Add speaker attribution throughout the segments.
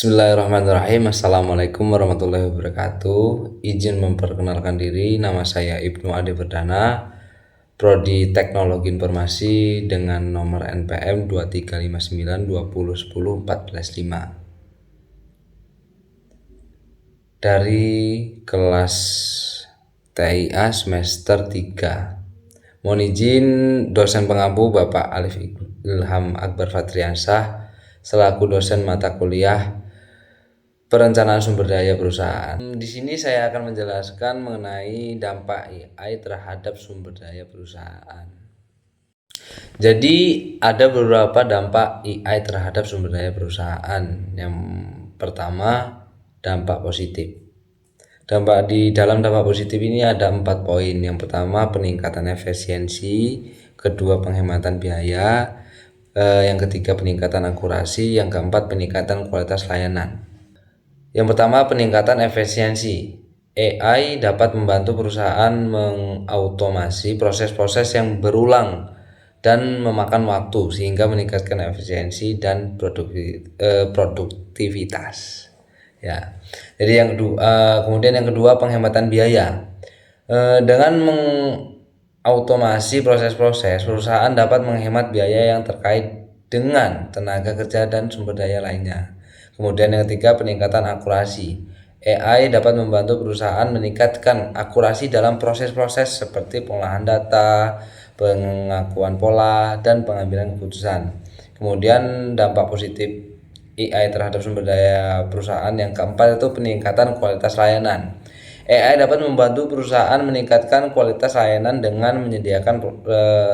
Speaker 1: Bismillahirrahmanirrahim. Assalamualaikum warahmatullahi wabarakatuh. Izin memperkenalkan diri, nama saya Ibnu Ade Perdana, Prodi Teknologi Informasi dengan nomor NPM 23592010415 dari kelas TIA semester 3. Mohon izin dosen pengampu Bapak Alif Ilham Akbar Fatriansah selaku dosen mata kuliah Perencanaan Sumber Daya Perusahaan. Di sini saya akan menjelaskan mengenai dampak AI terhadap sumber daya perusahaan. Jadi ada beberapa dampak AI terhadap sumber daya perusahaan. Yang pertama, dampak positif. Di dalam dampak positif ini ada 4 poin. Yang pertama, peningkatan efisiensi, kedua, penghematan biaya, yang ketiga, peningkatan akurasi, yang keempat, peningkatan kualitas layanan. Yang pertama, peningkatan efisiensi. AI dapat membantu perusahaan mengautomasi proses-proses yang berulang dan memakan waktu sehingga meningkatkan efisiensi dan produktivitas. Ya. Jadi kemudian yang kedua, penghematan biaya. Dengan mengautomasi proses-proses, perusahaan dapat menghemat biaya yang terkait dengan tenaga kerja dan sumber daya lainnya. Kemudian yang ketiga, peningkatan akurasi. AI dapat membantu perusahaan meningkatkan akurasi dalam proses-proses seperti pengolahan data, pengakuan pola, dan pengambilan keputusan. Kemudian dampak positif AI terhadap sumber daya perusahaan yang keempat itu peningkatan kualitas layanan. AI dapat membantu perusahaan meningkatkan kualitas layanan dengan menyediakan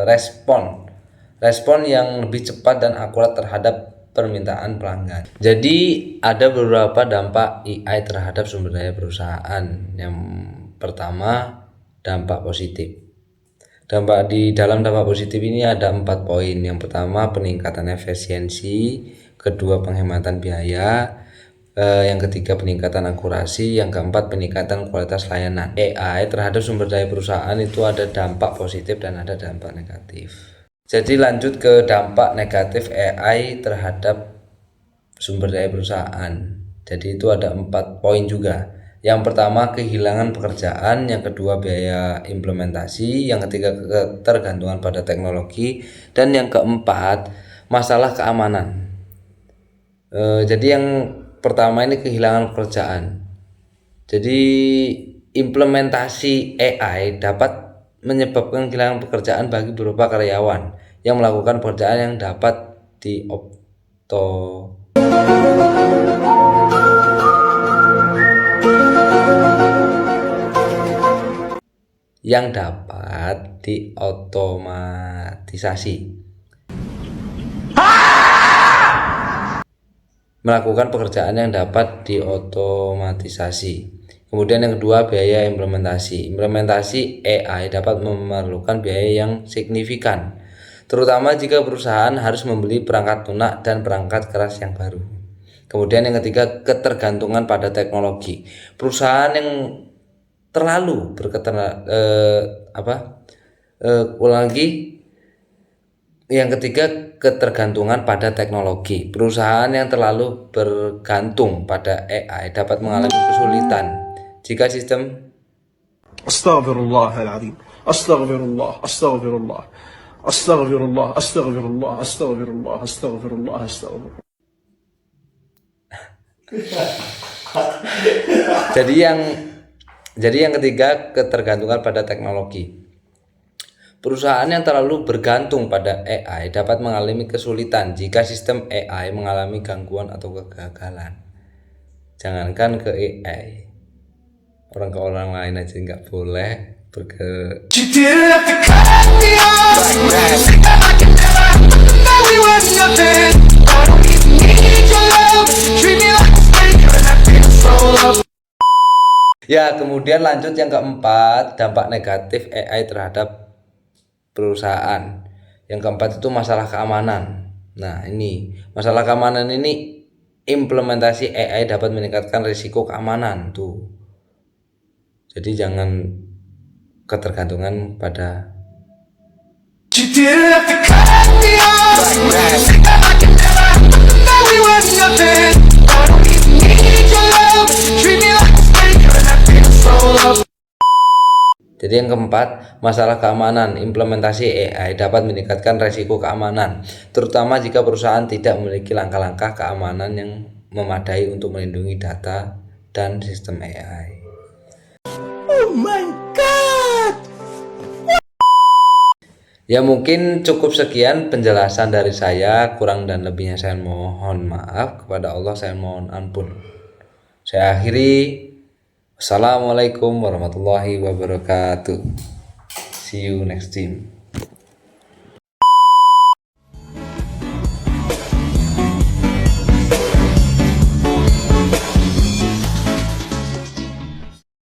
Speaker 1: respon yang lebih cepat dan akurat terhadap permintaan pelanggan. Jadi ada beberapa dampak AI terhadap sumber daya perusahaan. Yang pertama, dampak positif. Di dalam dampak positif ini ada 4 poin. Yang pertama, peningkatan efisiensi, kedua, penghematan biaya, yang ketiga, peningkatan akurasi, yang keempat, peningkatan kualitas layanan. AI terhadap sumber daya perusahaan itu ada dampak positif dan ada dampak negatif. Jadi lanjut ke dampak negatif AI terhadap sumber daya perusahaan. Jadi itu ada 4 poin juga. Yang pertama, kehilangan pekerjaan, yang kedua, biaya implementasi, yang ketiga, ketergantungan pada teknologi, dan yang keempat, masalah keamanan. Jadi yang pertama ini kehilangan pekerjaan. Jadi implementasi AI dapat menyebabkan kehilangan pekerjaan bagi beberapa karyawan yang melakukan pekerjaan yang dapat diotomatisasi. Melakukan pekerjaan yang dapat diotomatisasi. Kemudian yang kedua, biaya implementasi. Implementasi AI dapat memerlukan biaya yang signifikan, terutama jika perusahaan harus membeli perangkat lunak dan perangkat keras yang baru. Kemudian yang ketiga, ketergantungan pada teknologi. Perusahaan yang terlalu yang ketiga, ketergantungan pada teknologi. Perusahaan yang terlalu bergantung pada AI dapat mengalami kesulitan jika sistem
Speaker 2: Astaghfirullahaladzim. Astaghfirullah. Astaghfirullah. Astaghfirullah. Astaghfirullah. Astaghfirullah. Astaghfirullah. Astaghfirullah.
Speaker 1: Jadi yang ketiga, ketergantungan pada teknologi. Perusahaan yang terlalu bergantung pada AI dapat mengalami kesulitan jika sistem AI mengalami gangguan atau kegagalan. Jangankan ke AI, ke orang lain aja nggak boleh Ya, kemudian lanjut yang keempat, dampak negatif AI terhadap perusahaan. Yang keempat itu masalah keamanan. Nah, ini masalah keamanan ini, implementasi AI dapat meningkatkan risiko keamanan tuh. Jadi jangan ketergantungan pada Yang keempat, masalah keamanan. Implementasi AI dapat meningkatkan resiko keamanan, terutama jika perusahaan tidak memiliki langkah-langkah keamanan yang memadai untuk melindungi data dan sistem AI.
Speaker 2: Oh my God!
Speaker 1: Ya mungkin cukup sekian penjelasan dari saya, kurang dan lebihnya saya mohon maaf, kepada Allah saya mohon ampun. Saya akhiri. Assalamualaikum warahmatullahi wabarakatuh. See you next time.